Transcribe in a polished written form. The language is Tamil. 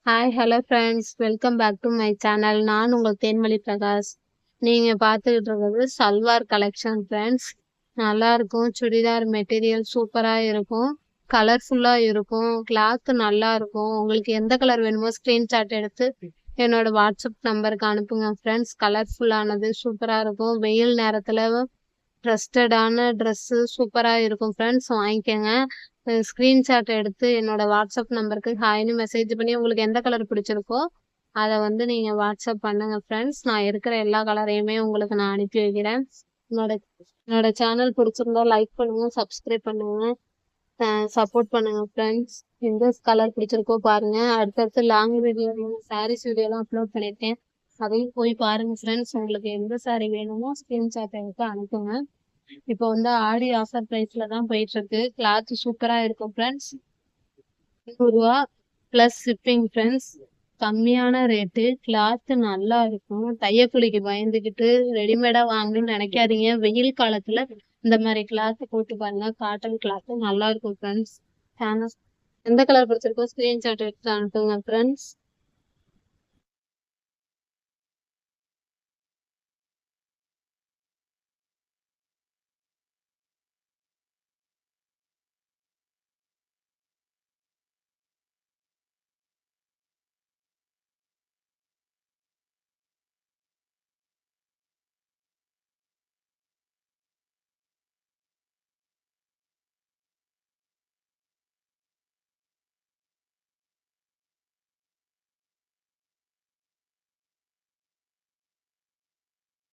Hi hello friends, welcome back to my channel. நான் உங்கள் தேன்மொழி பிரகாஷ். நீங்கள் பார்த்துக்கிட்டு இருக்கிறது சல்வார் கலெக்ஷன் ஃப்ரெண்ட்ஸ். நல்லா இருக்கும். சுடிதார் மெட்டீரியல் சூப்பராக இருக்கும், கலர்ஃபுல்லாக இருக்கும், கிளாத்து நல்லா இருக்கும். உங்களுக்கு எந்த கலர் வேணுமோ ஸ்க்ரீன்ஷாட் எடுத்து என்னோட வாட்ஸ்அப் நம்பருக்கு அனுப்புங்க ஃப்ரெண்ட்ஸ். கலர்ஃபுல்லானது சூப்பராக இருக்கும். வெயில் நேரத்தில் ட்ரஸ்டடான ட்ரெஸ்ஸு சூப்பராக இருக்கும் ஃப்ரெண்ட்ஸ், வாங்கிக்கோங்க. ஸ்க்ரீன்ஷாட் எடுத்து என்னோட வாட்ஸ்அப் நம்பருக்கு ஹாய்னு மெசேஜ் பண்ணி உங்களுக்கு எந்த கலர் பிடிச்சிருக்கோ அதை வந்து நீங்கள் வாட்ஸ்அப் பண்ணுங்க ஃப்ரெண்ட்ஸ். நான் இருக்கிற எல்லா கலரையுமே உங்களுக்கு நான் அனுப்பி வைக்கிறேன். என்னோட என்னோட சேனல் பிடிச்சிருந்தா லைக் பண்ணுங்க, சப்ஸ்கிரைப் பண்ணுங்க, சப்போர்ட் பண்ணுங்க ஃப்ரெண்ட்ஸ். எந்த கலர் பிடிச்சிருக்கோ பாருங்க. அடுத்தடுத்து லாங் வீடியோ, சாரீஸ் வீடியோலாம் அப்லோட் பண்ணியிருக்கேன், அதையும் போய் பாருங்க ஃப்ரெண்ட்ஸ். உங்களுக்கு எந்த சாரீ வேணுமோ ஸ்க்ரீன்ஷாட் எடுத்து அனுப்புங்க. இப்போ வந்து ஆடி ஆஃபர் ப்ரைஸ்ல தான் போயிட்டு இருக்கு. கிளாத் சூப்பரா இருக்கும் ஃப்ரெண்ட்ஸ். ரூபா ப்ளஸ் ஷிப்பிங் ஃப்ரெண்ட்ஸ். கம்மியான ரேட்டு, கிளாத் நல்லா இருக்கும். தையக்கூலிக்கு பயந்துக்கிட்டு ரெடிமேடா வாங்கணும்னு நினைக்காதீங்க. வெயில் காலத்துல இந்த மாதிரி கிளாத் போட்டு பாருங்க. காட்டன் கிளாத் நல்லா இருக்கும் ஃப்ரெண்ட்ஸ். எந்த கலர் பிடிச்சிருக்கோ ஸ்கிரீன்ஷாட் எடுத்து அனுப்புங்க ஃப்ரெண்ட்ஸ்.